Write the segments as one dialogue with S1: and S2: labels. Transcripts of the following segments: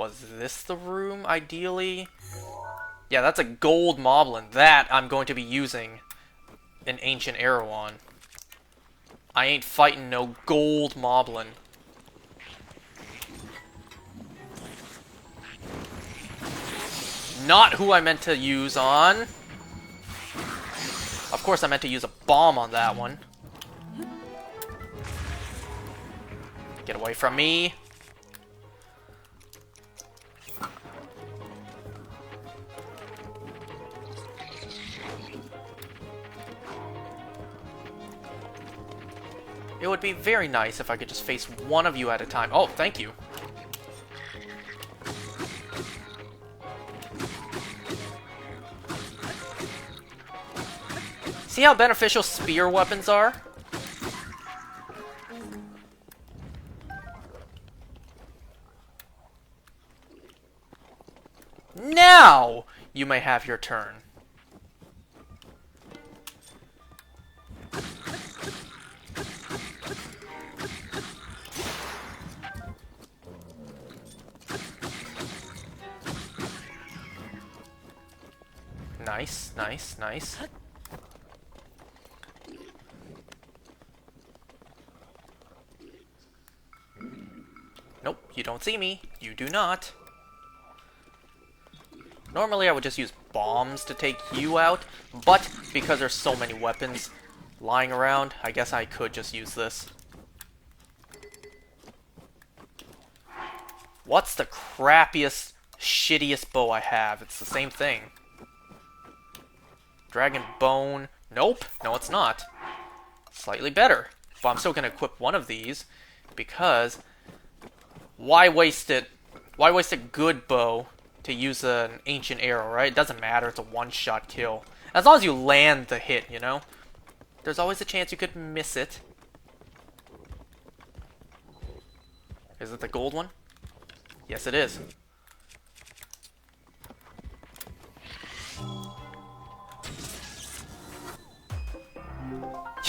S1: Was this the room, ideally? Yeah, that's a gold moblin. That I'm going to be using an ancient arrow on. I ain't fighting no gold moblin. Not who I meant to use on. Of course I meant to use a bomb on that one. Get away from me. It would be very nice if I could just face one of you at a time. Oh, thank you. See how beneficial spear weapons are? Now you may have your turn. Nice, nice, nice. Nope, you don't see me. You do not. Normally I would just use bombs to take you out, but because there's so many weapons lying around, I guess I could just use this. What's the crappiest, shittiest bow I have? It's the same thing. Dragon Bone. Nope, no it's not. Slightly better. But I'm still going to equip one of these, because why waste it? Why waste a good bow to use an ancient arrow, right? It doesn't matter, it's a one-shot kill. As long as you land the hit, you know? There's always a chance you could miss it. Is it the gold one? Yes, it is.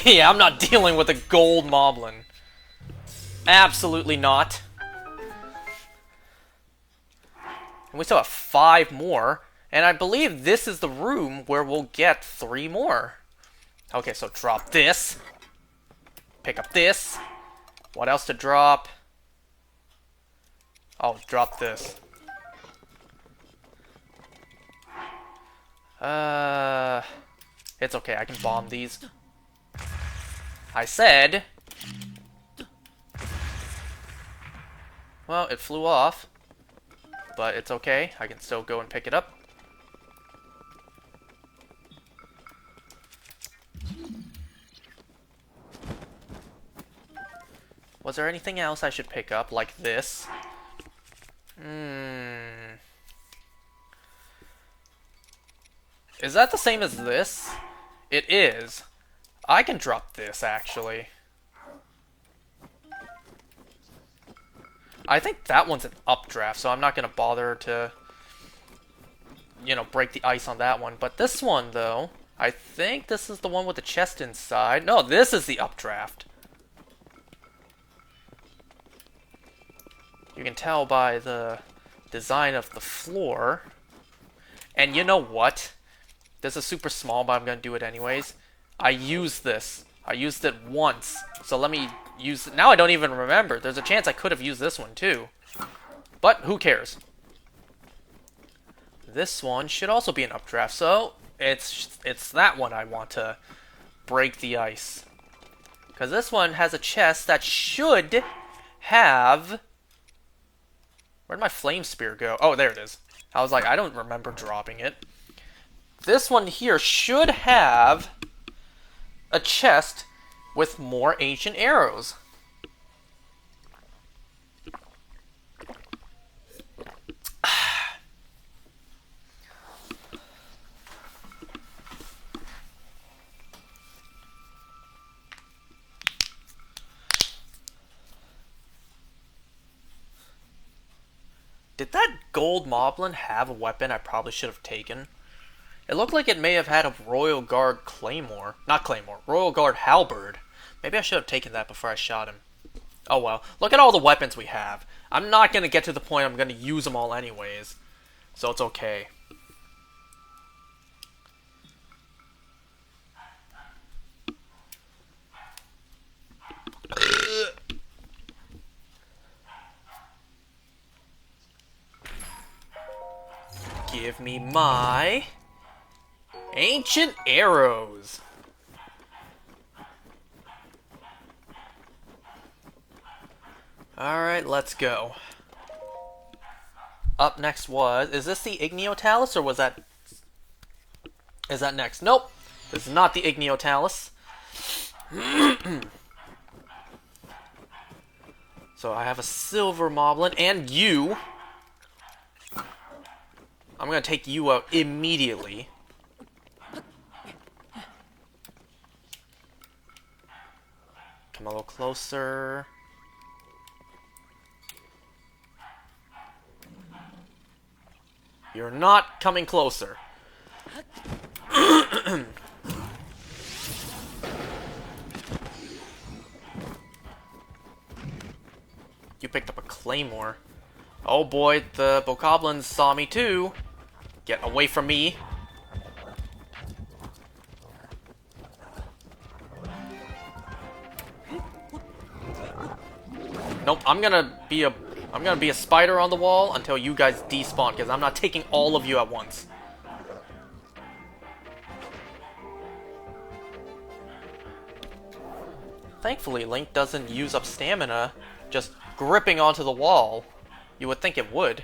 S1: Yeah, I'm not dealing with a gold moblin. Absolutely not. And we still have 5 more. And I believe this is the room where we'll get 3 more. Okay, so drop this. Pick up this. What else to drop? Oh, drop this. It's okay, I can bomb these. I said... Well, it flew off. But it's okay, I can still go and pick it up. Was there anything else I should pick up, like this? Is that the same as this? It is. I can drop this, actually. I think that one's an updraft, so I'm not going to bother to, you know, break the ice on that one. But this one, though, I think this is the one with the chest inside. No, this is the updraft. You can tell by the design of the floor. And you know what? This is super small, but I'm going to do it anyways. I used this. I used it once. So let me use it. Now I don't even remember. There's a chance I could have used this one too. But who cares? This one should also be an updraft. So it's that one I want to break the ice. Because this one has a chest that should have... Where'd my flame spear go? Oh, there it is. I was like, I don't remember dropping it. This one here should have a chest with more ancient arrows. Did that gold moblin have a weapon I probably should have taken? It looked like it may have had a Royal Guard claymore. Not claymore, Royal Guard halberd. Maybe I should have taken that before I shot him. Oh well. Look at all the weapons we have. I'm not gonna get to the point I'm gonna use them all anyways. So it's okay. Give me my ancient arrows. Alright, let's go. Up next was... Is this the Igneo or was that... Is that next? Nope. This is not the Igneo So I have a silver moblin, and you... I'm gonna take you out immediately. Come a little closer. You're not coming closer. You picked up a claymore. Oh boy, the bokoblins saw me too. Get away from me. Nope, I'm gonna be a spider on the wall until you guys despawn, because I'm not taking all of you at once. Thankfully, Link doesn't use up stamina just gripping onto the wall. You would think it would.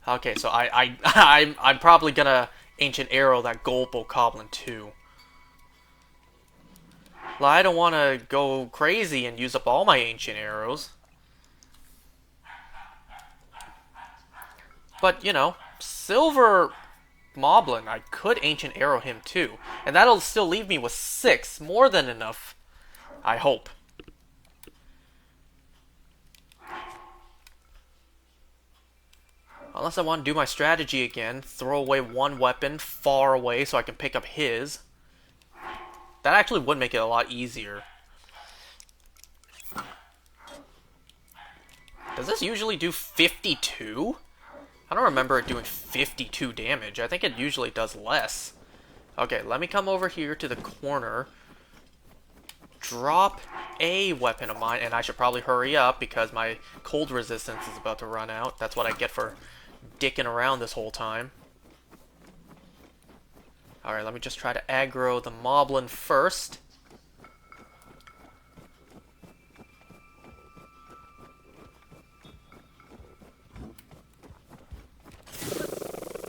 S1: Okay, so I'm probably gonna Ancient Arrow that gold bokoblin too. Well, I don't want to go crazy and use up all my Ancient Arrows. But, you know, Silver Moblin, I could Ancient Arrow him too. And that'll still leave me with 6, more than enough. I hope. Unless I want to do my strategy again, throw away one weapon far away so I can pick up his. That actually would make it a lot easier. Does this usually do 52? I don't remember it doing 52 damage. I think it usually does less. Okay, let me come over here to the corner. Drop a weapon of mine, and I should probably hurry up because my cold resistance is about to run out. That's what I get for dicking around this whole time. Alright, let me just try to aggro the Moblin first.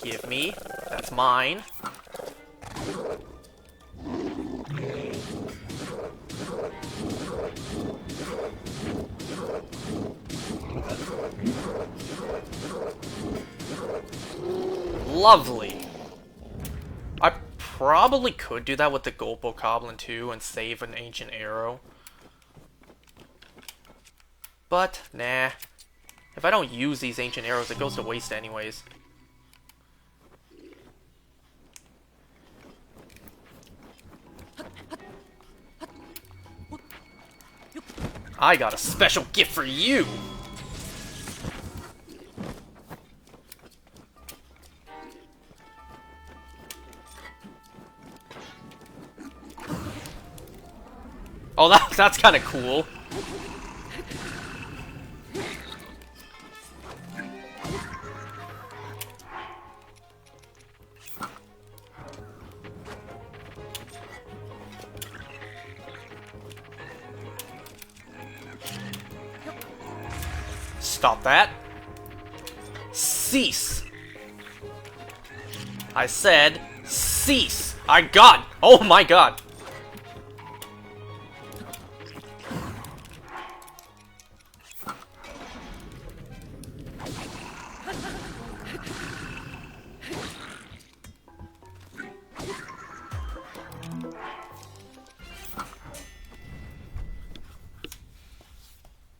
S1: Give me. That's mine. Lovely. I probably could do that with the gold bokoblin too and save an Ancient Arrow. But, nah. If I don't use these Ancient Arrows, it goes to waste anyways. I got a special gift for you! Oh, that's kind of cool. Stop that. Cease. I said cease. Oh my god.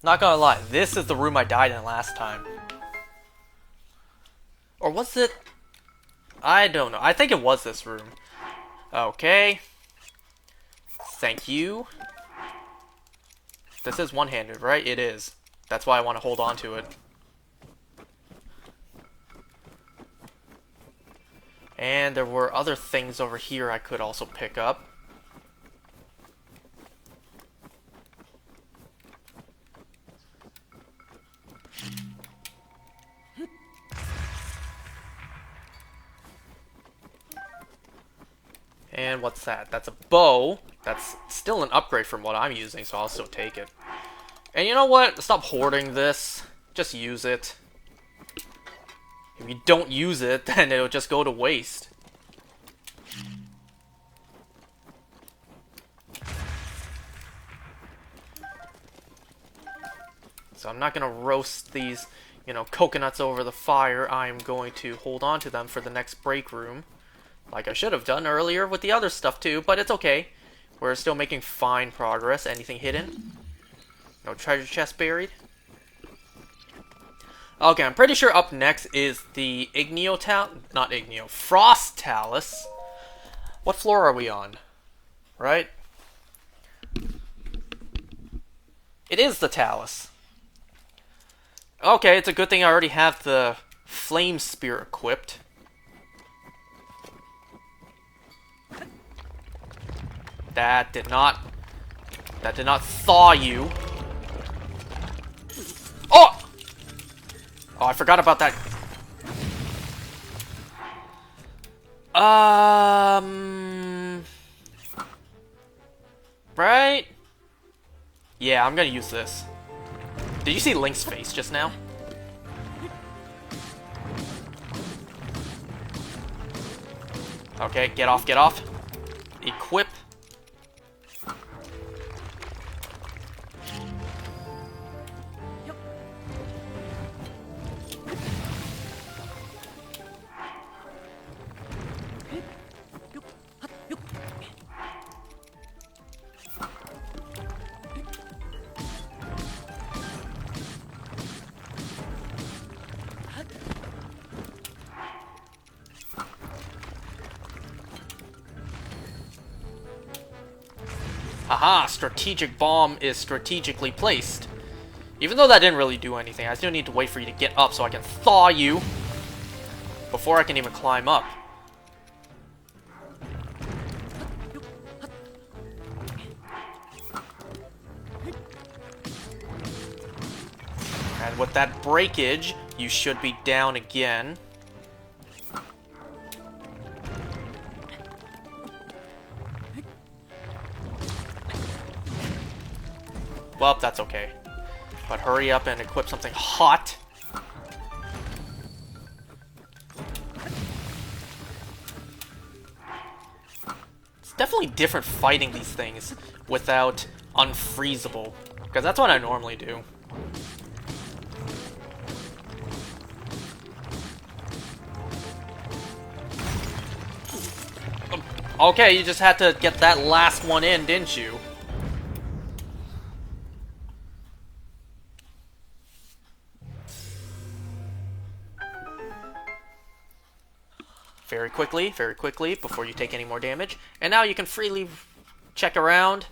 S1: Not gonna lie, this is the room I died in last time. Or was it? I don't know. I think it was this room. Okay. Thank you. This is one-handed, right? It is. That's why I want to hold on to it. And there were other things over here I could also pick up. And what's that? That's a bow. That's still an upgrade from what I'm using, so I'll still take it. And you know what? Stop hoarding this. Just use it. If you don't use it, then it'll just go to waste. So I'm not going to roast these, you know, coconuts over the fire. I'm going to hold on to them for the next break room. Like I should have done earlier with the other stuff too, but it's okay. We're still making fine progress. Anything hidden? No treasure chest buried? Okay, I'm pretty sure up next is the Frost Talus. What floor are we on? Right? It is the Talus. Okay, it's a good thing I already have the Flame Spear equipped. That did not thaw you. Oh! Oh, I forgot about that. Right? Yeah, I'm gonna use this. Did you see Link's face just now? Okay, get off, get off. Equip. Haha, strategic bomb is strategically placed. Even though that didn't really do anything, I still need to wait for you to get up so I can thaw you before I can even climb up. And with that breakage, you should be down again. Well, that's okay. But hurry up and equip something hot. It's definitely different fighting these things without unfreezable, because that's what I normally do. Okay, you just had to get that last one in, didn't you? Very quickly, before you take any more damage. And now you can freely check around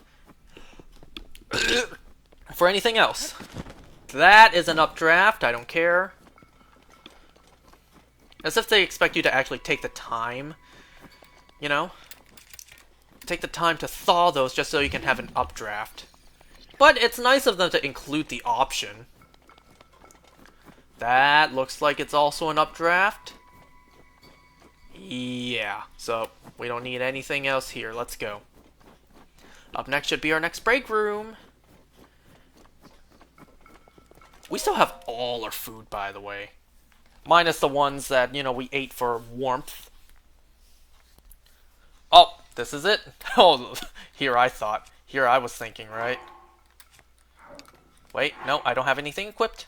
S1: for anything else. That is an updraft, I don't care. As if they expect you to actually take the time, you know? Take the time to thaw those just so you can have an updraft. But it's nice of them to include the option. That looks like it's also an updraft. Yeah, so we don't need anything else here. Let's go. Up next should be our next break room. We still have all our food, by the way. Minus the ones that, you know, we ate for warmth. Oh, this is it? Oh, here I was thinking, right? Wait, no, I don't have anything equipped.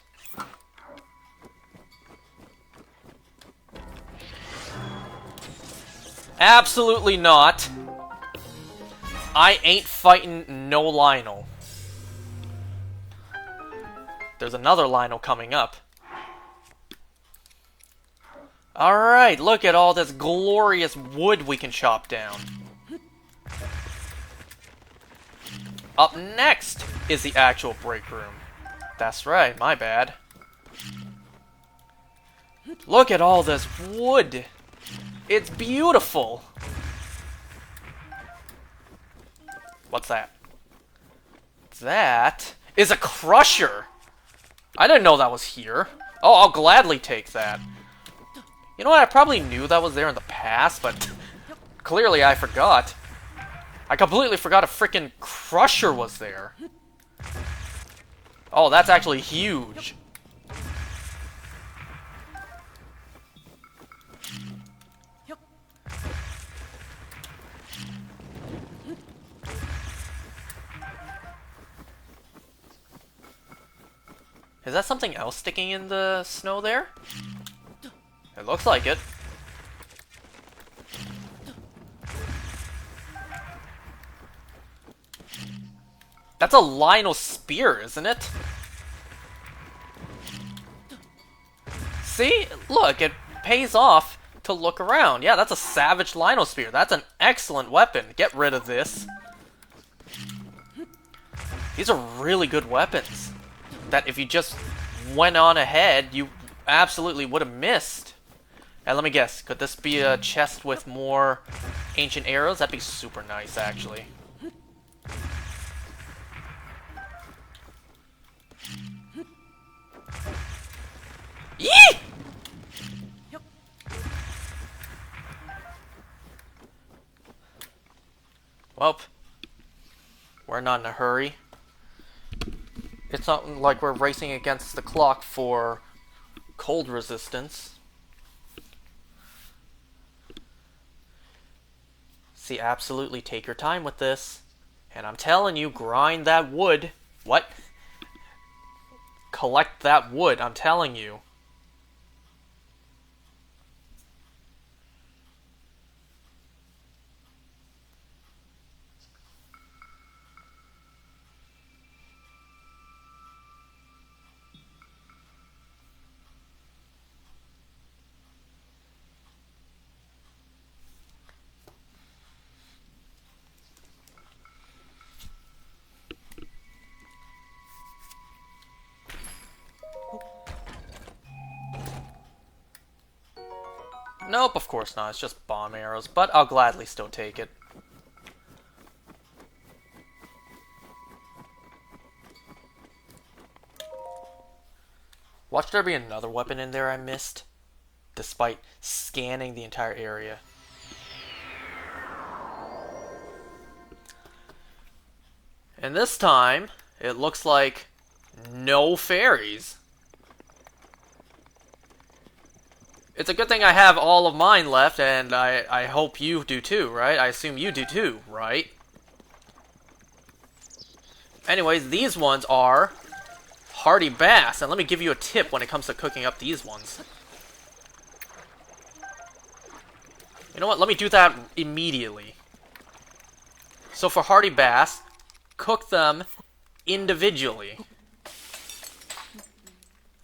S1: Absolutely not. I ain't fighting no Lionel. There's another Lionel coming up. Alright, look at all this glorious wood we can chop down. up next is the actual break room. That's right, my bad. Look at all this wood. It's beautiful. What's that? That is a crusher. I didn't know that was here. Oh, I'll gladly take that. You know what? I probably knew that was there in the past, but clearly I forgot. I completely forgot a freaking crusher was there. Oh, that's actually huge. Is that something else sticking in the snow there? It looks like it. That's a Lionel spear, isn't it? See? Look, it pays off to look around. Yeah, that's a savage Lionel spear. That's an excellent weapon. Get rid of this. These are really good weapons that if you just went on ahead, you absolutely would have missed. And let me guess, could this be a chest with more ancient arrows? That'd be super nice, actually. Yee! Well, we're not in a hurry. It's not like we're racing against the clock for cold resistance. See, absolutely take your time with this. And I'm telling you, grind that wood. What? Collect that wood, I'm telling you. Nope, of course not. It's just bomb arrows, but I'll gladly still take it. Watch there be another weapon in there I missed, despite scanning the entire area. And this time, it looks like no fairies. It's a good thing I have all of mine left, and I hope you do too, right? I assume you do too, right? Anyways, these ones are Hardy Bass, and let me give you a tip when it comes to cooking up these ones. You know what? Let me do that immediately. So for Hardy Bass, cook them individually.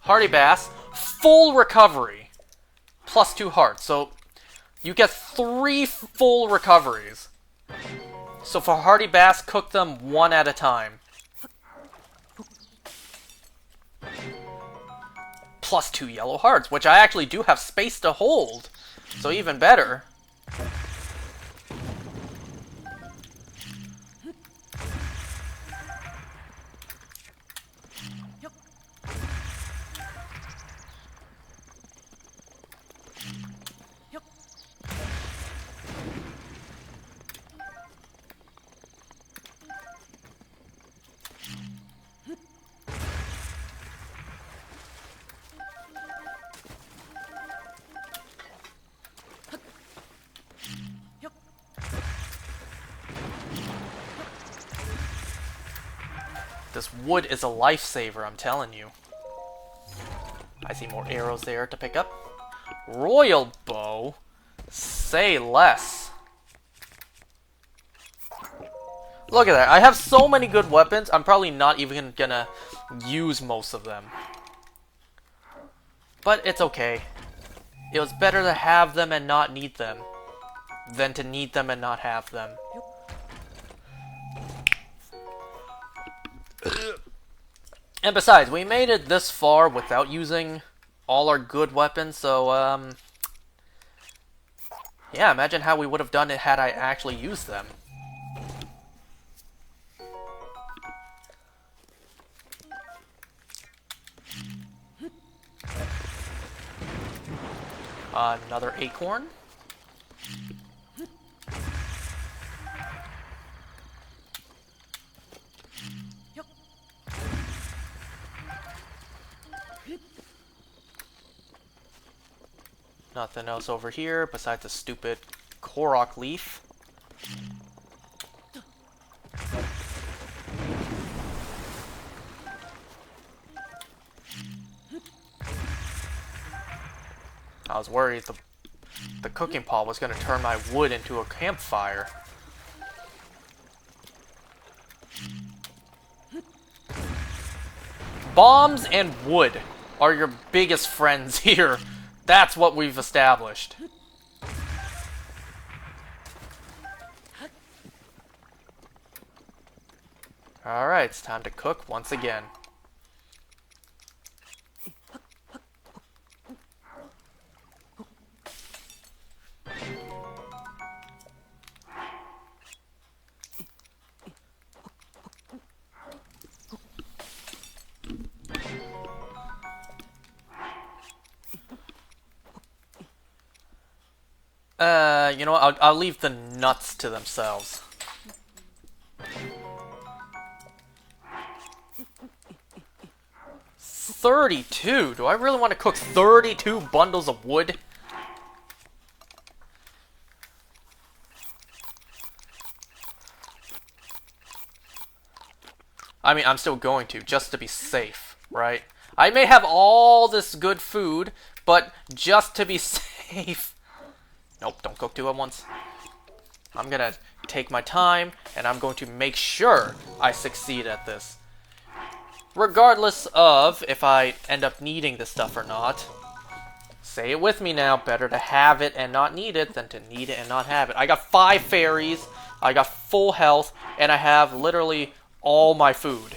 S1: Hardy Bass, full recovery. Plus 2 hearts, so you get 3 full recoveries. So for Hardy Bass, cook them one at a time. Plus 2 yellow hearts, which I actually do have space to hold, so even better. This wood is a lifesaver, I'm telling you. I see more arrows there to pick up. Royal bow? Say less. Look at that. I have so many good weapons, I'm probably not even gonna use most of them. But it's okay. It was better to have them and not need them than to need them and not have them. And besides, we made it this far without using all our good weapons, so, yeah, imagine how we would have done it had I actually used them. Another acorn. Nothing else over here besides a stupid Korok leaf. I was worried the cooking pot was going to turn my wood into a campfire. Bombs and wood are your biggest friends here. That's what we've established. Alright, it's time to cook once again. You know what? I'll leave the nuts to themselves. $32? Do I really want to cook 32 bundles of wood? I mean, I'm still going to, just to be safe, right? I may have all this good food, but just to be safe... Nope, don't cook two at once. I'm gonna take my time, and I'm going to make sure I succeed at this. Regardless of if I end up needing this stuff or not. Say it with me now, better to have it and not need it than to need it and not have it. I got 5 fairies, I got full health, and I have literally all my food.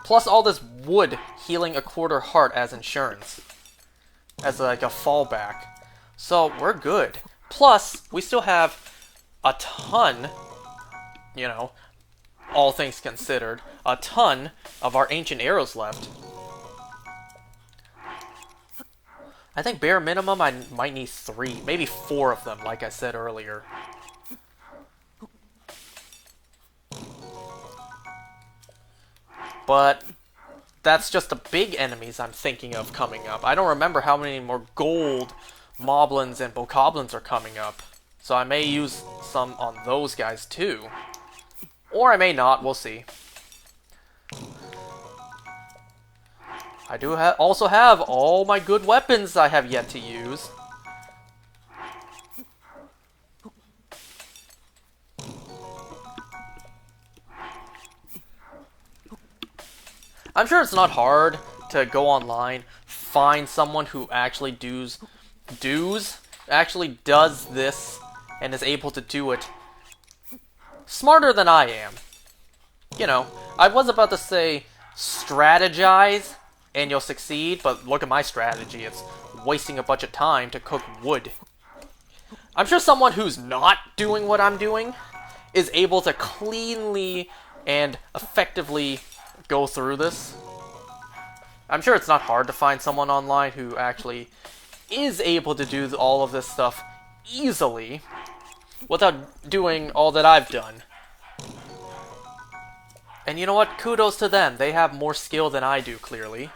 S1: Plus all this wood healing a quarter heart as insurance. As like a fallback. So, we're good. Plus, we still have a ton, you know, all things considered, a ton of our ancient arrows left. I think bare minimum I might need 3, maybe 4 of them, like I said earlier. But that's just the big enemies I'm thinking of coming up. I don't remember how many more gold moblins and bokoblins are coming up. So I may use some on those guys too. Or I may not, we'll see. I do also have all my good weapons I have yet to use. I'm sure it's not hard to go online, find someone who actually actually does this and is able to do it smarter than I am. You know, I was about to say strategize and you'll succeed, but look at my strategy. It's wasting a bunch of time to cook wood. I'm sure someone who's not doing what I'm doing is able to cleanly and effectively go through this. I'm sure it's not hard to find someone online who actually is able to do all of this stuff easily without doing all that I've done. And you know what? Kudos to them. They have more skill than I do, clearly.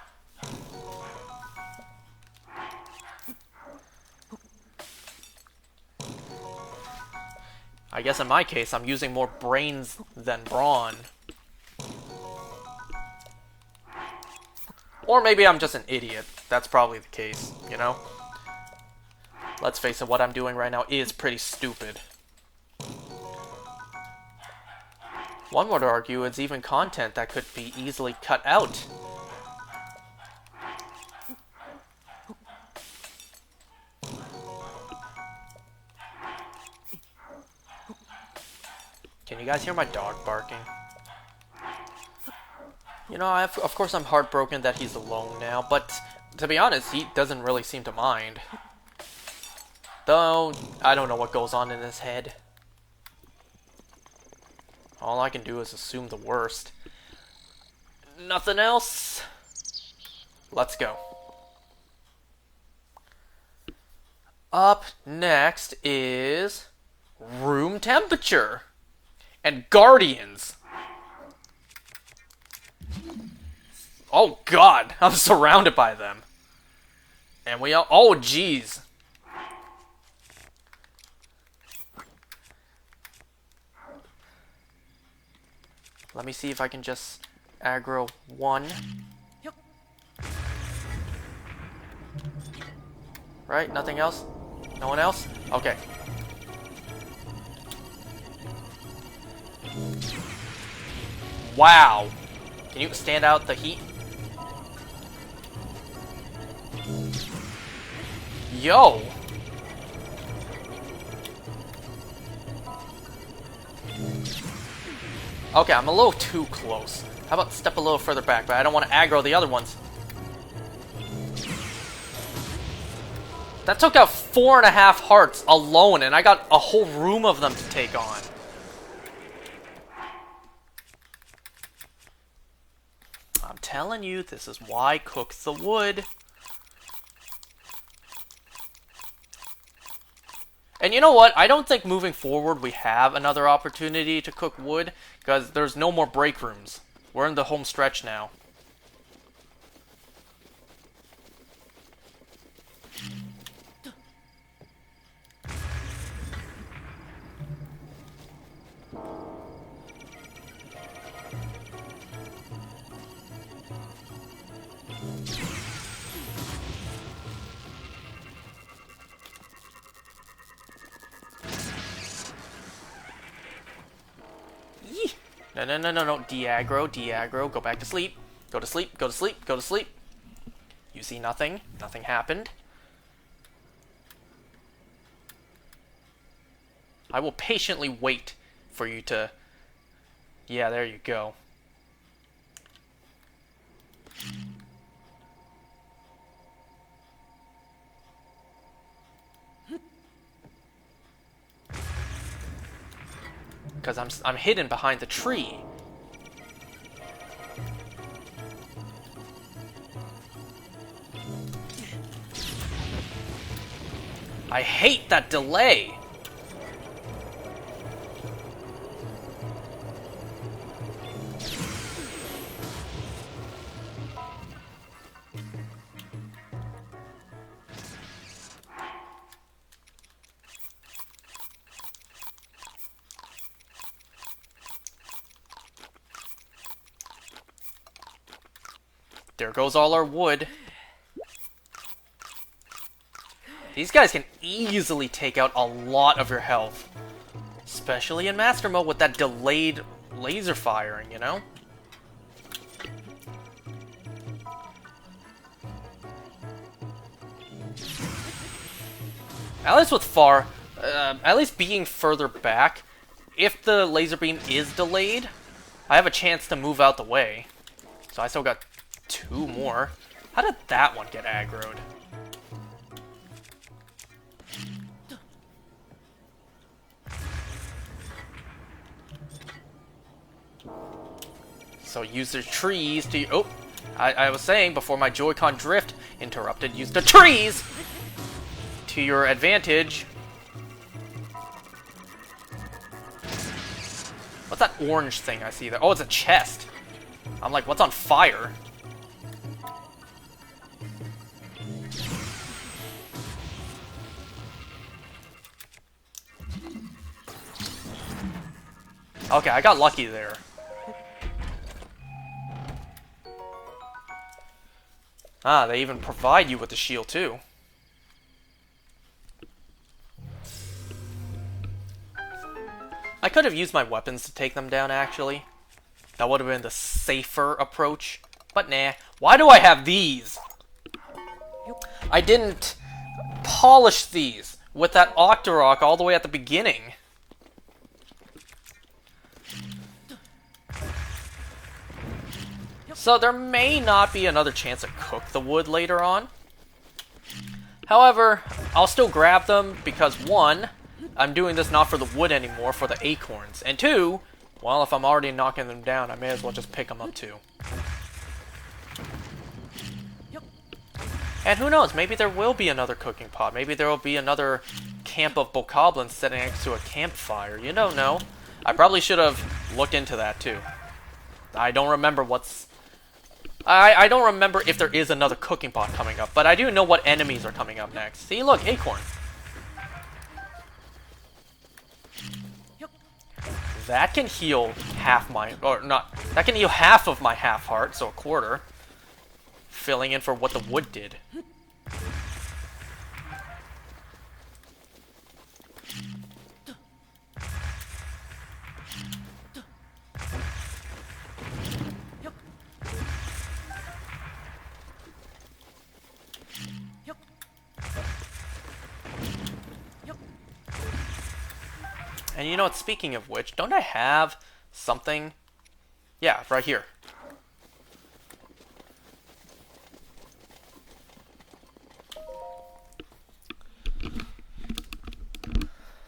S1: I guess in my case, I'm using more brains than brawn. Or maybe I'm just an idiot. That's probably the case, you know? Let's face it, what I'm doing right now is pretty stupid. One would argue it's even content that could be easily cut out. Can you guys hear my dog barking? You know, of course I'm heartbroken that he's alone now, but to be honest, he doesn't really seem to mind. Though, I don't know what goes on in his head. All I can do is assume the worst. Nothing else? Let's go. Up next is room temperature and guardians. Oh god, I'm surrounded by them. And we all, oh jeez. Let me see if I can just aggro one. Right, nothing else? No one else? Okay. Wow. Can you stand out the heat? Yo! Okay, I'm a little too close. How about step a little further back, but I don't want to aggro the other ones. That took out 4.5 hearts alone, and I got a whole room of them to take on. I'm telling you, this is why I cook the wood. And you know what? I don't think moving forward we have another opportunity to cook wood, because there's no more break rooms. We're in the home stretch now. No, de-aggro, go back to sleep. Go to sleep, go to sleep, go to sleep. You see nothing, nothing happened. I will patiently wait for you to... Yeah, there you go. Because I'm hidden behind the tree. I hate that delay. There goes all our wood. These guys can easily take out a lot of your health. Especially in Master Mode with that delayed laser firing, you know? At least with far, at least being further back, if the laser beam is delayed, I have a chance to move out the way. So I still got 2 more. How did that one get aggroed? So use the trees to... Oh! I was saying before my Joy-Con drift interrupted, use the trees to your advantage. What's that orange thing I see there? Oh, it's a chest. I'm like, what's on fire? Okay, I got lucky there. Ah, they even provide you with the shield too. I could have used my weapons to take them down, actually. That would have been the safer approach. But nah. Why do I have these? I didn't polish these with that Octorok all the way at the beginning. So there may not be another chance to cook the wood later on. However, I'll still grab them because 1, I'm doing this not for the wood anymore, for the acorns. And 2, well, if I'm already knocking them down, I may as well just pick them up too. And who knows, maybe there will be another cooking pot. Maybe there will be another camp of bokoblins sitting next to a campfire. You don't know. I probably should have looked into that too. I don't remember what's... I don't remember if there is another cooking pot coming up, but I do know what enemies are coming up next. See, look, acorn. That can heal half my... or not... that can heal half of my half heart, so a quarter. Filling in for what the wood did. And you know what, speaking of which, don't I have something? Yeah, right here.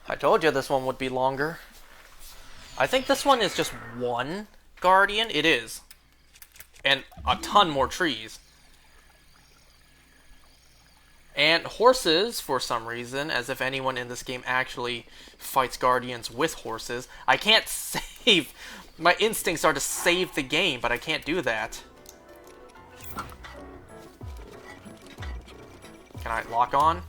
S1: I told you this one would be longer. I think this one is just 1 guardian. It is. And a ton more trees. And horses, for some reason, as if anyone in this game actually fights guardians with horses. I can't save. My instincts are to save the game, but I can't do that. Can I lock on?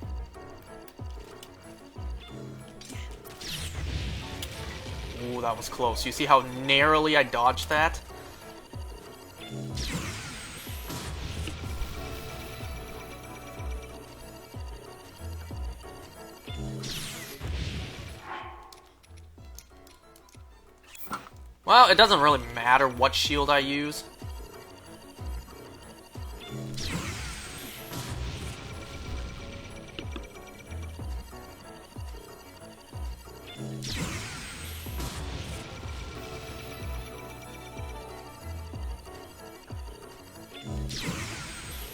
S1: Ooh, that was close. You see how narrowly I dodged that? Well, it doesn't really matter what shield I use.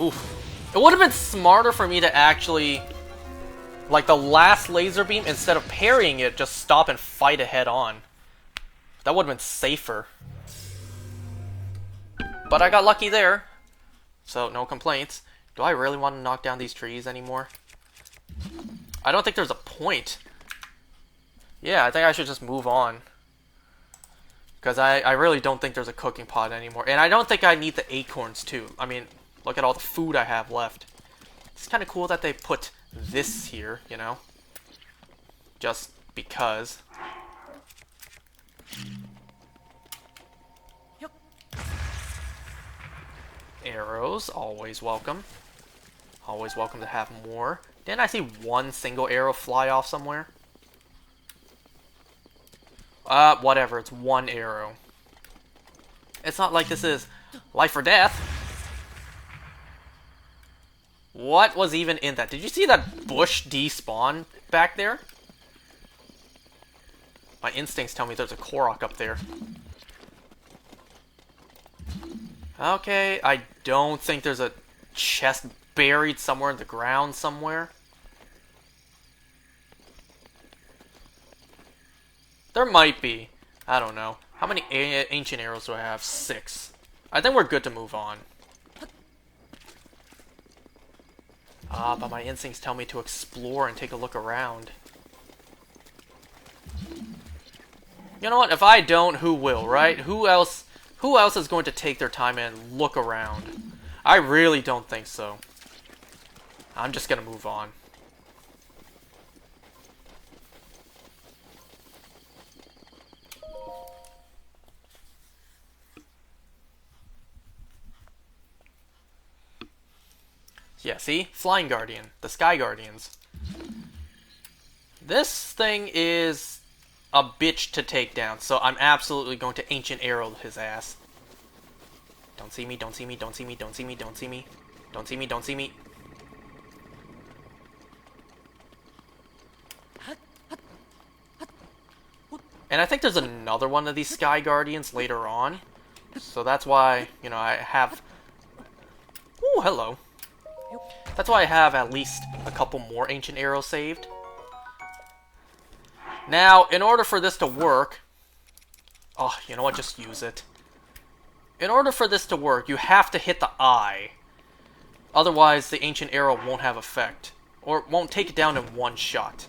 S1: Oof. It would have been smarter for me to actually, like the last laser beam, instead of parrying it, just stop and fight it head on. That would have been safer. But I got lucky there. So, no complaints. Do I really want to knock down these trees anymore? I don't think there's a point. Yeah, I think I should just move on. Because I really don't think there's a cooking pot anymore. And I don't think I need the acorns too. I mean, look at all the food I have left. It's kind of cool that they put this here, you know? Just because. Arrows, always welcome. Always welcome to have more. Didn't I see 1 single arrow fly off somewhere? Whatever, it's 1 arrow. It's not like this is life or death. What was even in that? Did you see that bush despawn back there? My instincts tell me there's a Korok up there. Okay, I don't think there's a chest buried somewhere in the ground somewhere. There might be. I don't know. How many ancient arrows do I have? 6. I think we're good to move on. But my instincts tell me to explore and take a look around. You know what? If I don't, who will, right? Who else is going to take their time and look around? I really don't think so. I'm just gonna move on. Yeah, see? Flying Guardian. The Sky Guardians. This thing is a bitch to take down, so I'm absolutely going to Ancient Arrow his ass. Don't see me, don't see me, don't see me, don't see me, don't see me. Don't see me, don't see me. And I think there's another one of these Sky Guardians later on. So that's why, you know, I have... Ooh, hello. That's why I have at least a couple more ancient arrows saved. Now, in order for this to work... Oh, you know what? Just use it. In order for this to work, you have to hit the eye. Otherwise, the ancient arrow won't have effect. Or won't take it down in one shot.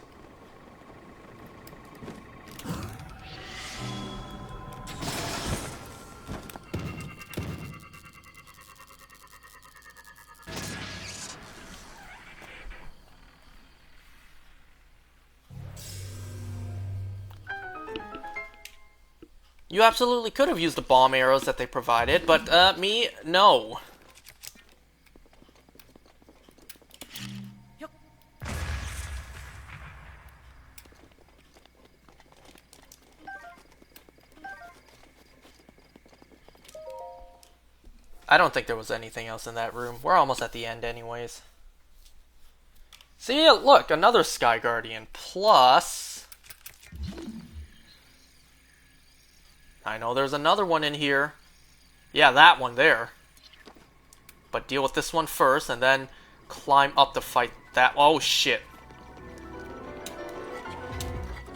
S1: You absolutely could have used the bomb arrows that they provided, but, me, no. I don't think there was anything else in that room. We're almost at the end anyways. See, look, another Sky Guardian. Plus... I know there's another one in here. Yeah, that one there. But deal with this one first, and then climb up to fight that... Oh, shit.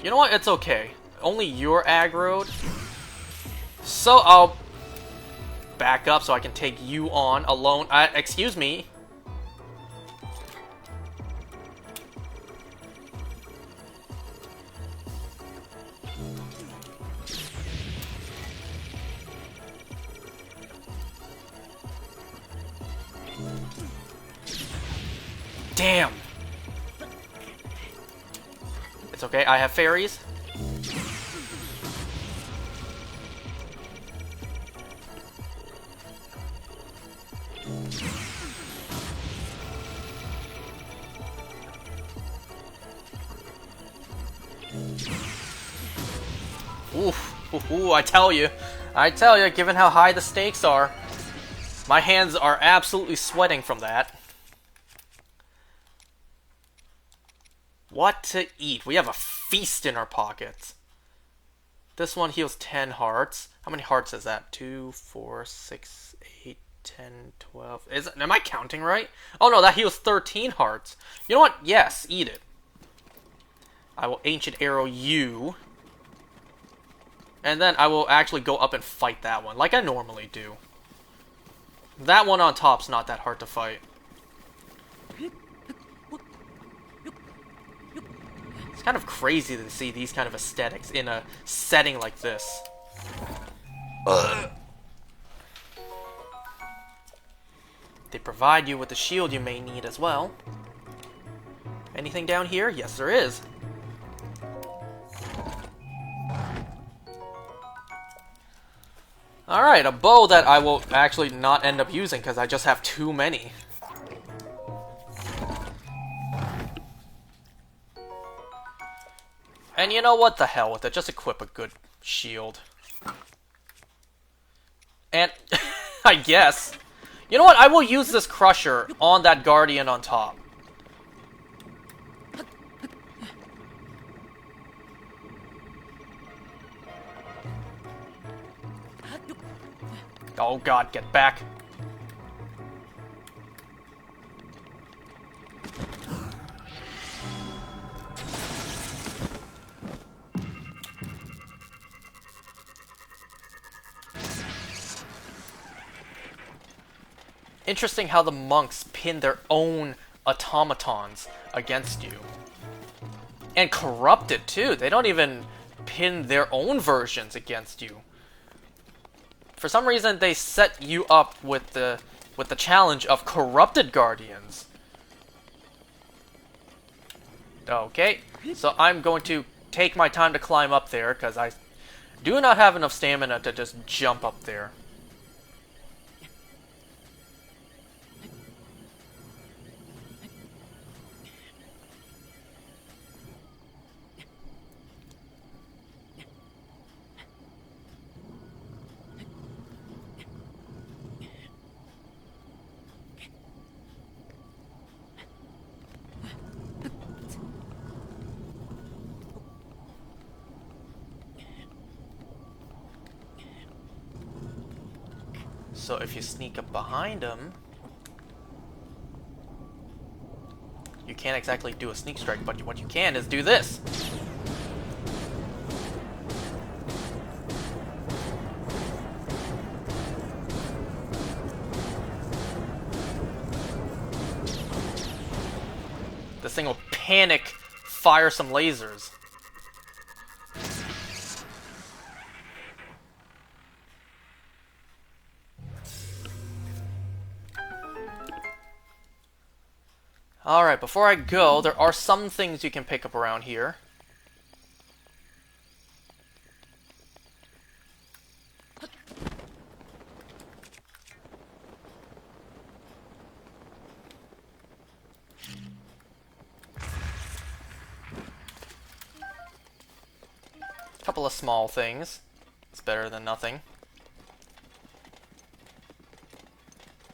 S1: You know what? It's okay. Only you're aggroed. So, I'll back up so I can take you on alone. Excuse me. Damn! It's okay, I have fairies. Oof, ooh, I tell you, given how high the stakes are, my hands are absolutely sweating from that. What to eat? We have a feast in our pockets. This one heals 10 hearts. How many hearts is that? 2, 4, 6, 8, 10, 12. Am I counting right? Oh no, that heals 13 hearts. You know what? Yes, eat it. I will Ancient Arrow you. And then I will actually go up and fight that one, like I normally do. That one on top's not that hard to fight. It's kind of crazy to see these kind of aesthetics in a setting like this. They provide you with the shield you may need as well. Anything down here? Yes, there is. Alright, a bow that I will actually not end up using because I just have too many. And you know what? The hell with it. Just equip a good shield. And, I guess. You know what? I will use this Crusher on that Guardian on top. Oh god, get back. Interesting how the monks pin their own automatons against you. And corrupted too. They don't even pin their own versions against you. For some reason, they set you up with the challenge of corrupted guardians. Okay, so I'm going to take my time to climb up there because I do not have enough stamina to just jump up there. So if you sneak up behind him, you can't exactly do a sneak strike, but what you can is do this. This thing will panic, fire some lasers. Alright, before I go, there are some things you can pick up around here. Couple of small things. It's better than nothing.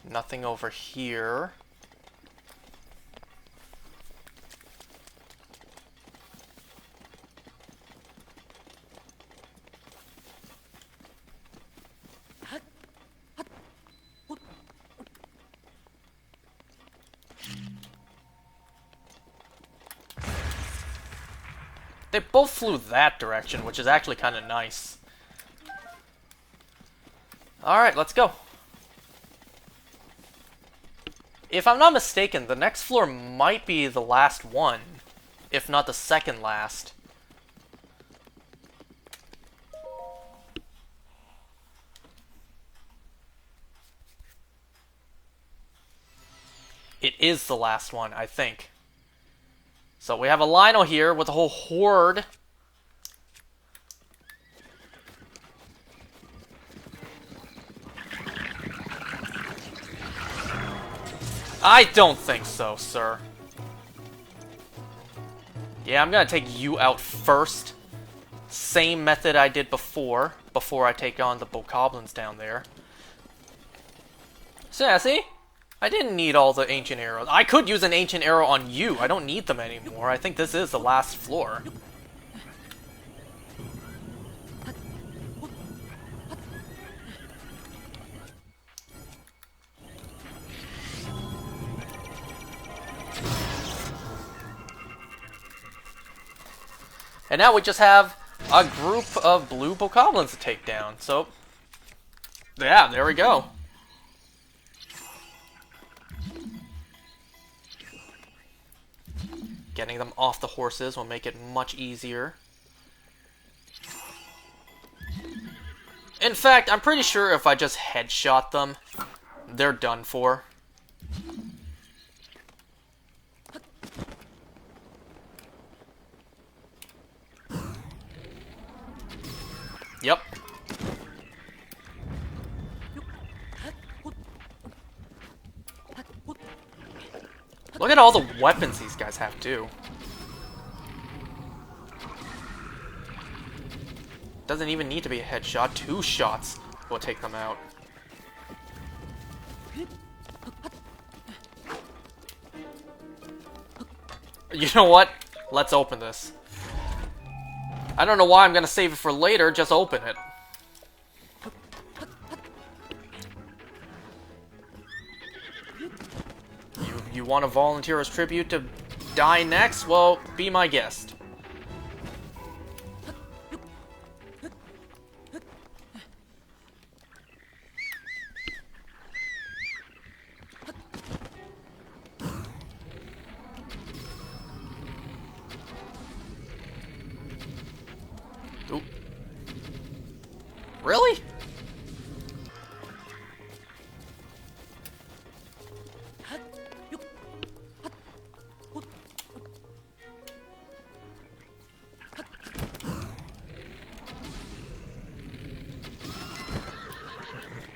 S1: Nothing over here. They both flew that direction, which is actually kind of nice. Alright, let's go. If I'm not mistaken, the next floor might be the last one, if not the second last. It is the last one, I think. So we have a Lionel here with a whole horde. I don't think so, sir. Yeah, I'm gonna take you out first. Same method I did before I take on the bokoblins down there. So yeah, see? I didn't need all the ancient arrows. I could use an ancient arrow on you. I don't need them anymore. I think this is the last floor. And now we just have a group of blue bokoblins to take down. So, yeah, there we go. Getting them off the horses will make it much easier. In fact, I'm pretty sure if I just headshot them, they're done for. Yep. Look at all the weapons these guys have, too. Doesn't even need to be a headshot. 2 shots will take them out. You know what? Let's open this. I don't know why I'm gonna save it for later, just open it. You want to volunteer as tribute to die next? Well, be my guest. Ooh. Really?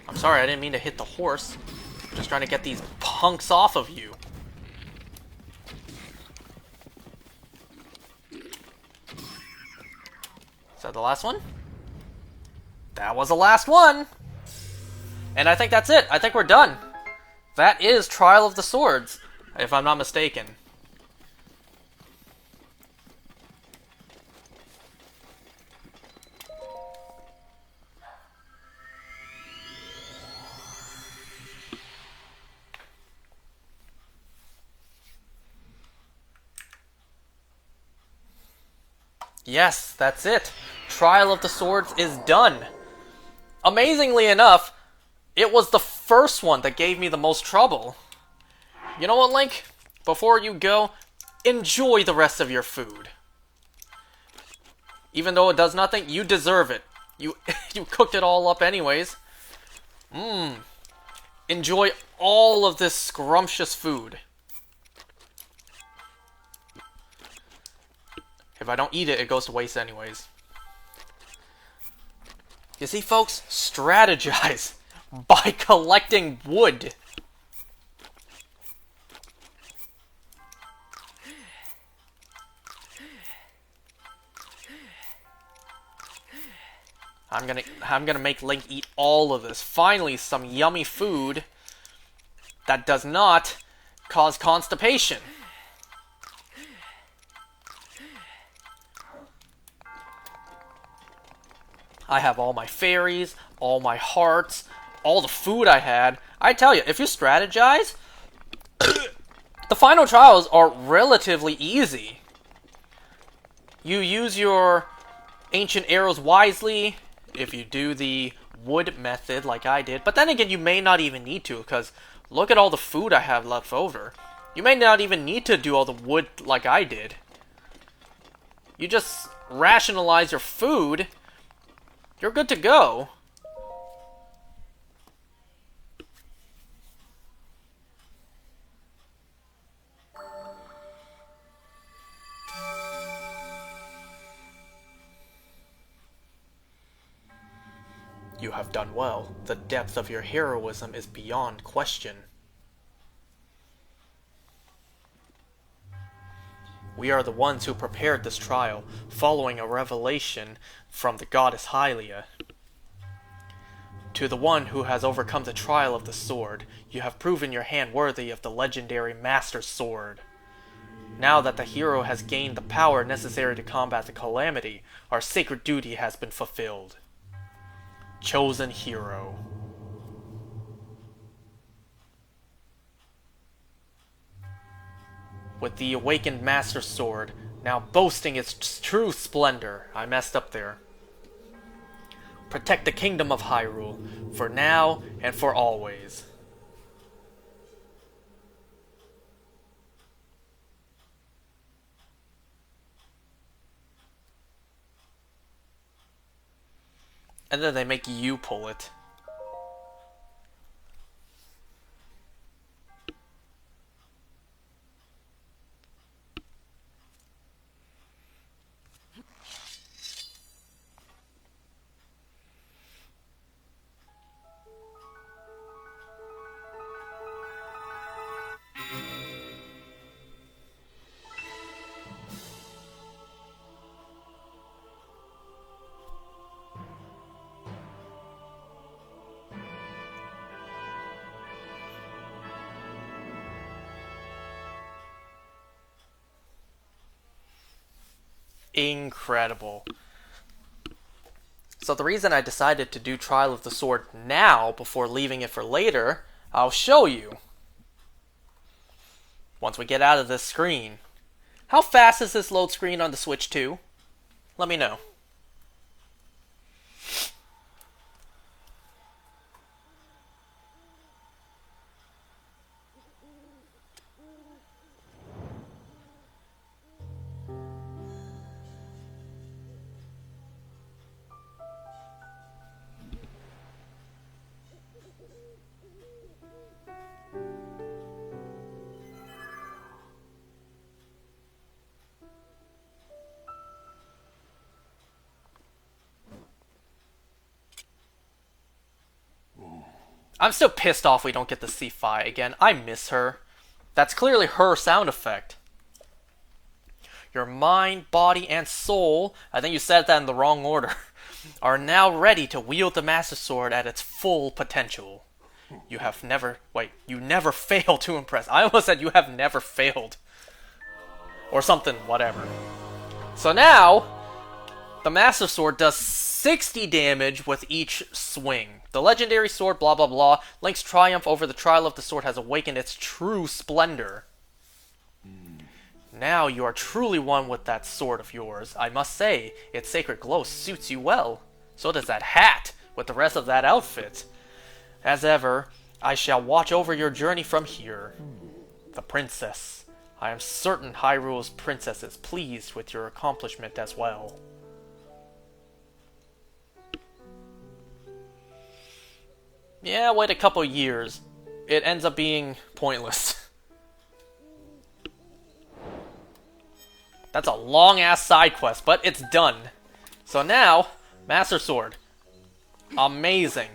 S1: I'm sorry, I didn't mean to hit the horse. I'm just trying to get these punks off of you. Is that the last one? That was the last one! And I think that's it. I think we're done. That is Trial of the Swords, if I'm not mistaken. Yes, that's it. Trial of the Swords is done. Amazingly enough, it was the first one that gave me the most trouble. You know what, Link? Before you go, enjoy the rest of your food. Even though it does nothing, you deserve it. You you cooked it all up anyways. Enjoy all of this scrumptious food. If I don't eat it, it goes to waste anyways. You see, folks? Strategize by collecting wood. I'm gonna make Link eat all of this. Finally, some yummy food that does not cause constipation. I have all my fairies, all my hearts, all the food I had. I tell you, if you strategize, the final trials are relatively easy. You use your ancient arrows wisely if you do the wood method like I did. But then again, you may not even need to, because look at all the food I have left over. You may not even need to do all the wood like I did. You just rationalize your food, you're good to go. You have done well. The depth of your heroism is beyond question. We are the ones who prepared this trial, following a revelation from the goddess Hylia. To the one who has overcome the trial of the sword, you have proven your hand worthy of the legendary Master Sword. Now that the hero has gained the power necessary to combat the calamity, our sacred duty has been fulfilled. Chosen Hero. With the awakened Master Sword, now boasting its true splendor. I messed up there. Protect the kingdom of Hyrule, for now and for always. And then they make you pull it. Incredible. So the reason I decided to do Trial of the Sword now, before leaving it for later, I'll show you. Once we get out of this screen. How fast is this load screen on the Switch 2? Let me know. I'm still pissed off we don't get to see Fi again. I miss her. That's clearly her sound effect. Your mind, body, and soul, I think you said that in the wrong order, are now ready to wield the Master Sword at its full potential. You never fail to impress. I almost said you have never failed. Or something, whatever. So now, the Master Sword does 60 damage with each swing. The legendary sword, blah blah blah. Link's triumph over the trial of the sword has awakened its true splendor. Now you are truly one with that sword of yours. I must say, its sacred glow suits you well. So does that hat, with the rest of that outfit. As ever, I shall watch over your journey from here. The princess. I am certain Hyrule's princess is pleased with your accomplishment as well. Yeah, wait a couple years. It ends up being pointless. That's a long-ass side quest, but it's done. So now, Master Sword. Amazing.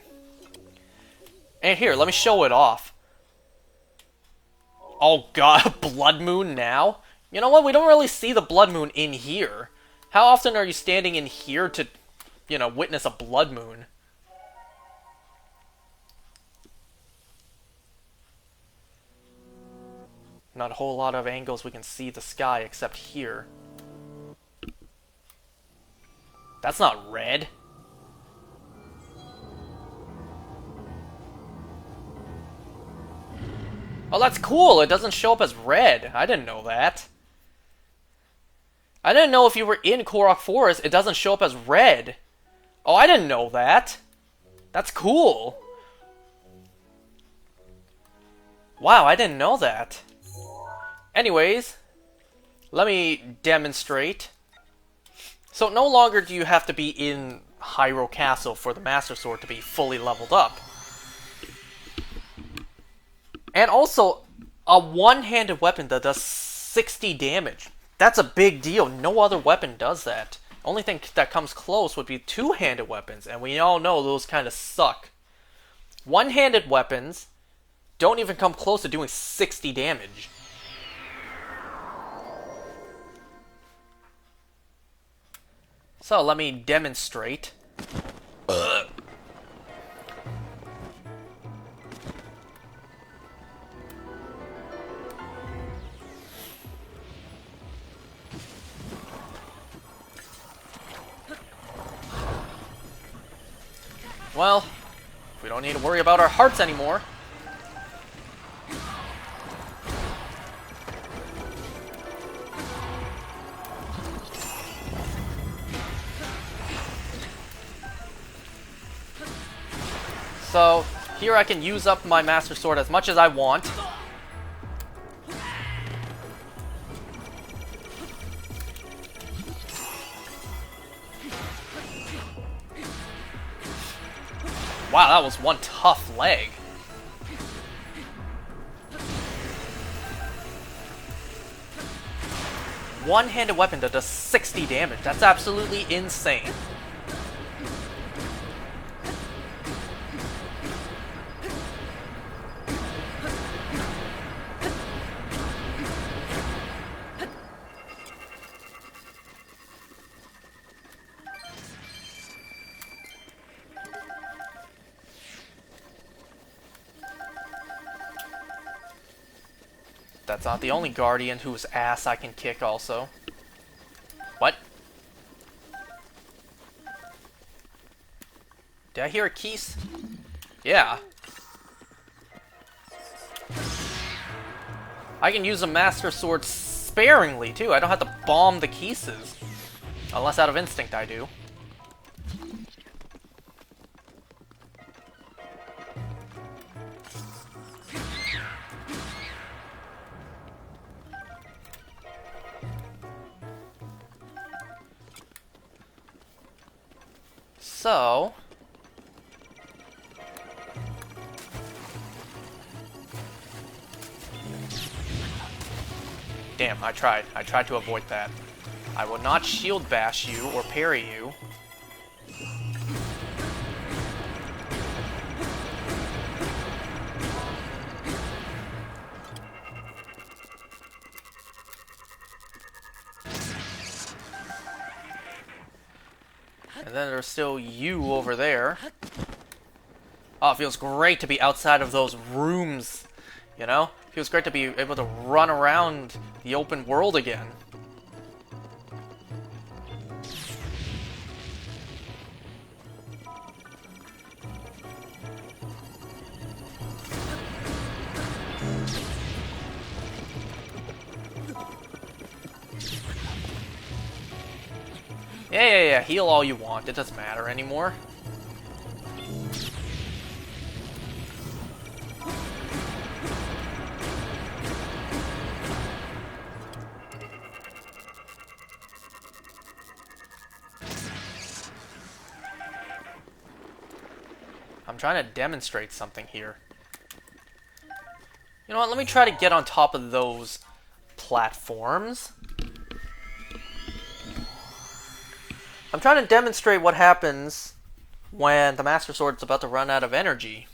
S1: And here, let me show it off. Oh god, Blood Moon now? You know what, we don't really see the Blood Moon in here. How often are you standing in here to, you know, witness a Blood Moon? Not a whole lot of angles we can see the sky except here. That's not red. Oh, that's cool. It doesn't show up as red. I didn't know that. I didn't know if you were in Korok Forest, it doesn't show up as red. Oh, I didn't know that. That's cool. Wow, I didn't know that. Anyways, let me demonstrate. So no longer do you have to be in Hyrule Castle for the Master Sword to be fully leveled up. And also, a one-handed weapon that does 60 damage. That's a big deal. No other weapon does that. Only thing that comes close would be two-handed weapons, and we all know those kind of suck. One-handed weapons don't even come close to doing 60 damage. So, let me demonstrate. Well, we don't need to worry about our hearts anymore. So, here I can use up my Master Sword as much as I want. Wow, that was one tough leg. One-handed weapon that does 60 damage. That's absolutely insane. That's not the only Guardian whose ass I can kick also. What? Did I hear a keys? Yeah. I can use a Master Sword sparingly, too. I don't have to bomb the Keeses. Unless out of instinct I do. So... Damn, I tried. I tried to avoid that. I will not shield bash you or parry you. And then there's still you over there. Oh, it feels great to be outside of those rooms, you know? It feels great to be able to run around the open world again. Yeah. Heal all you want. It doesn't matter anymore. I'm trying to demonstrate something here. You know what? Let me try to get on top of those platforms. I'm trying to demonstrate what happens when the Master Sword's about to run out of energy.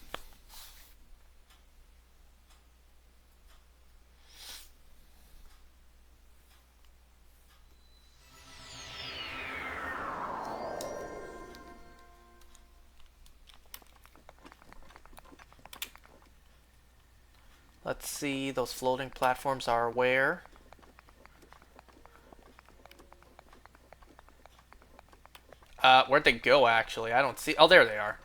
S1: Let's see, those floating platforms are where? Where'd they go, actually? I don't see... Oh, there they are.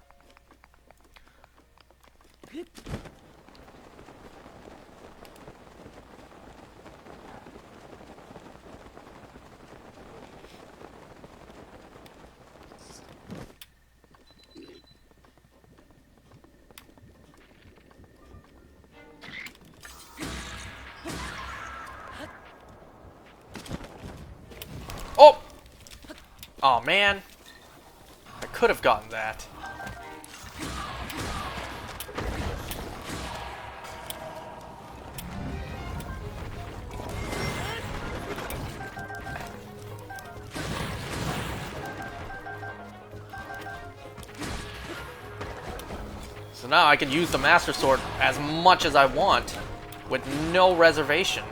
S1: Oh! Oh, man. I could have gotten that. So now I can use the Master Sword as much as I want, with no reservation.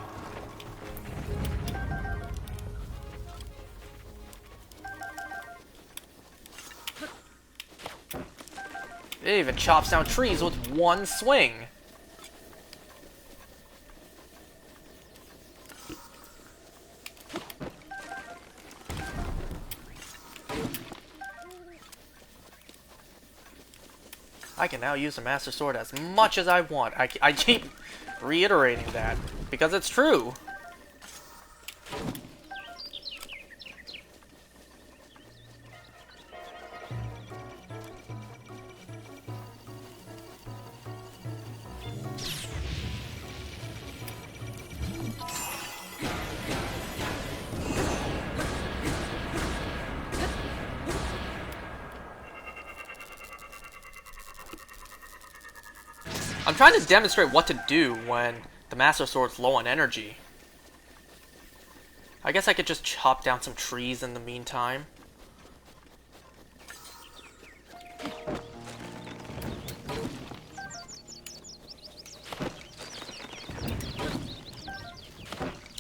S1: It even chops down trees with one swing. I can now use the Master Sword as much as I want. I keep reiterating that, because it's true. I'm trying to demonstrate what to do when the Master Sword's low on energy. I guess I could just chop down some trees in the meantime.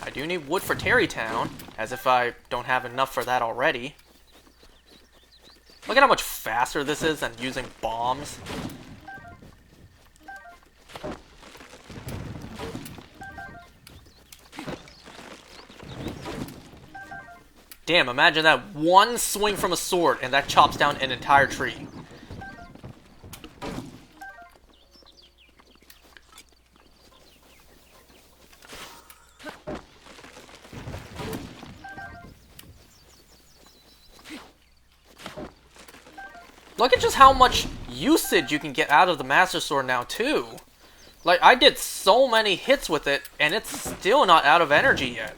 S1: I do need wood for Tarrytown, as if I don't have enough for that already. Look at how much faster this is than using bombs. Damn, imagine that one swing from a sword and that chops down an entire tree. Look at just how much usage you can get out of the Master Sword now, too. Like, I did so many hits with it, and it's still not out of energy yet.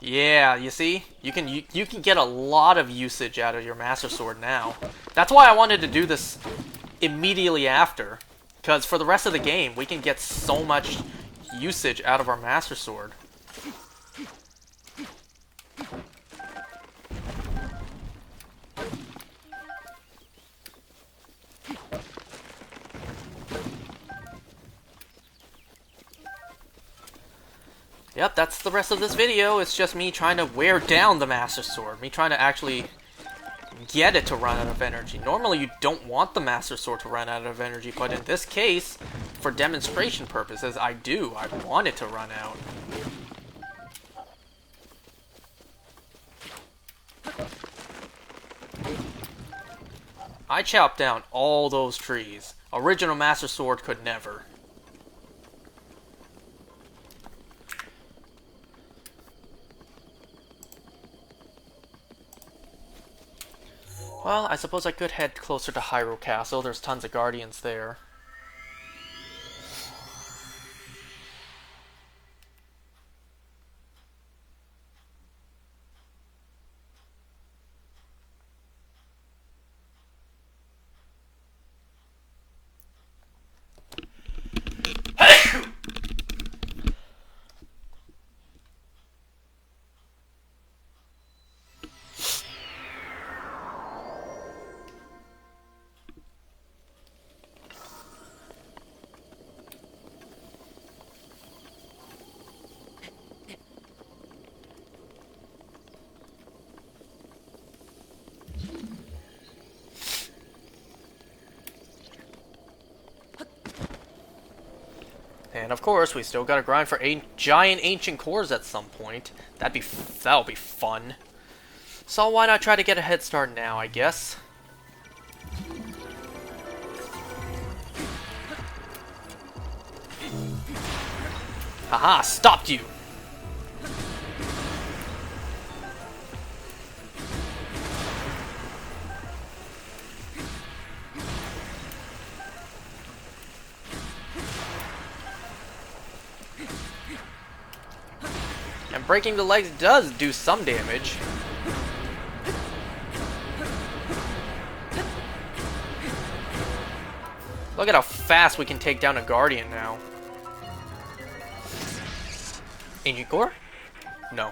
S1: Yeah, you see? You can get a lot of usage out of your Master Sword now. That's why I wanted to do this immediately after. Because for the rest of the game, we can get so much usage out of our Master Sword. Yep, that's the rest of this video. It's just me trying to wear down the Master Sword. Me trying to actually get it to run out of energy. Normally you don't want the Master Sword to run out of energy, but in this case, for demonstration purposes, I do. I want it to run out. I chopped down all those trees. Original Master Sword could never. Well, I suppose I could head closer to Hyrule Castle. There's tons of guardians there. And of course, we still gotta grind for giant ancient cores at some point. That'll be fun. So why not try to get a head start now, I guess? Haha, stopped you! And breaking the legs does do some damage. Look at how fast we can take down a Guardian now. Ancient Core? No.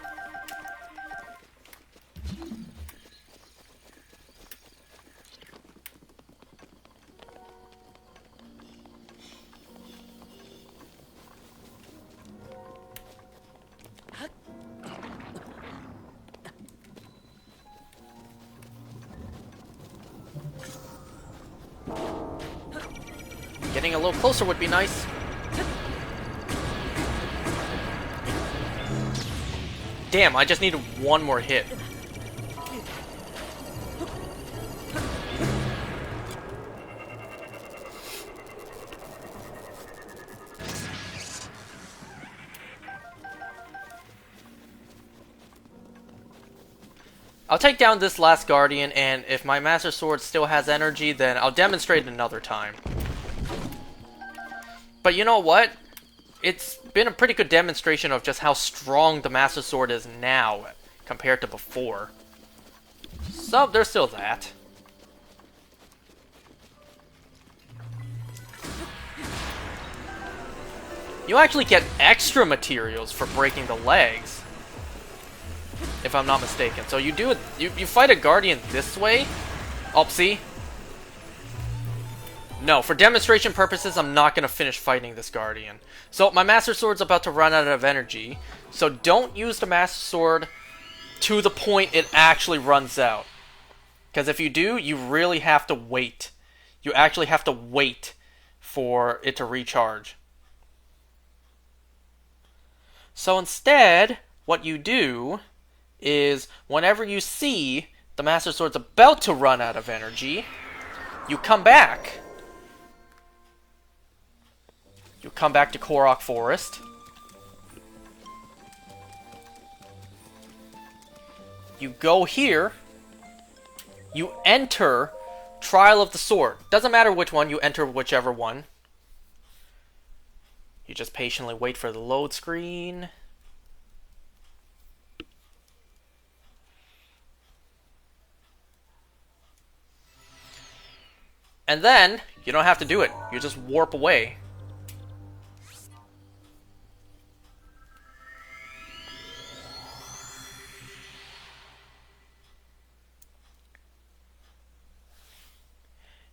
S1: Getting a little closer would be nice. Damn, I just needed one more hit. I'll take down this last Guardian, and if my Master Sword still has energy, then I'll demonstrate another time. But you know what? It's been a pretty good demonstration of just how strong the Master Sword is now compared to before. So, there's still that. You actually get extra materials for breaking the legs, if I'm not mistaken. So you do it. You fight a Guardian this way. Oh, see? No, for demonstration purposes, I'm not going to finish fighting this Guardian. So, my Master Sword's about to run out of energy. So, don't use the Master Sword to the point it actually runs out. Because if you do, you really have to wait. You actually have to wait for it to recharge. So, instead, what you do is, whenever you see the Master Sword's about to run out of energy, you come back. You come back to Korok Forest. You go here. You enter Trial of the Sword. Doesn't matter which one, you enter whichever one. You just patiently wait for the load screen. And then, you don't have to do it. You just warp away.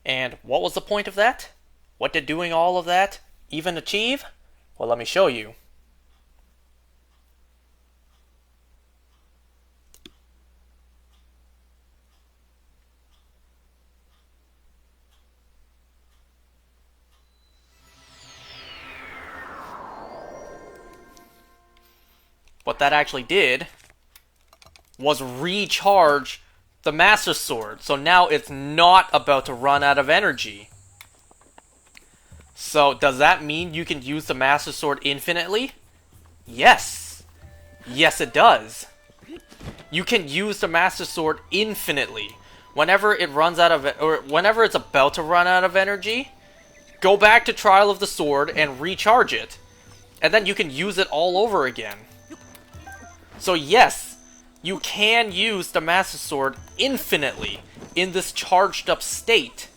S1: And what was the point of that? What did doing all of that even achieve? Well, let me show you. what that actually did was recharge the Master Sword. So now it's not about to run out of energy. So does that mean you can use the Master Sword infinitely? Yes. Yes, it does. You can use the Master Sword infinitely. Whenever it runs out of it, or whenever it's about to run out of energy, go back to Trial of the Sword and recharge it. And then you can use it all over again. So yes, you can use the Master Sword infinitely in this charged up state.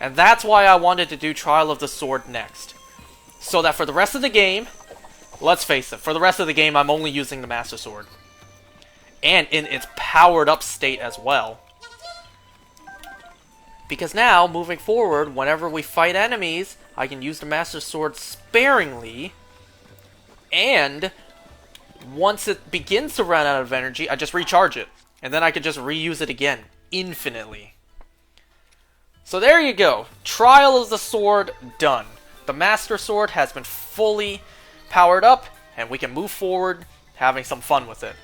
S1: And that's why I wanted to do Trial of the Sword next. So that for the rest of the game, let's face it, for the rest of the game I'm only using the Master Sword. And in its powered up state as well. Because now, moving forward, whenever we fight enemies, I can use the Master Sword sparingly. And once it begins to run out of energy, I just recharge it. And then I can just reuse it again, infinitely. So there you go. Trial of the Sword done. The Master Sword has been fully powered up, and we can move forward having some fun with it.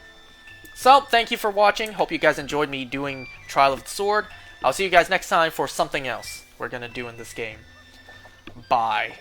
S1: So, thank you for watching. Hope you guys enjoyed me doing Trial of the Sword. I'll see you guys next time for something else we're going to do in this game. Bye.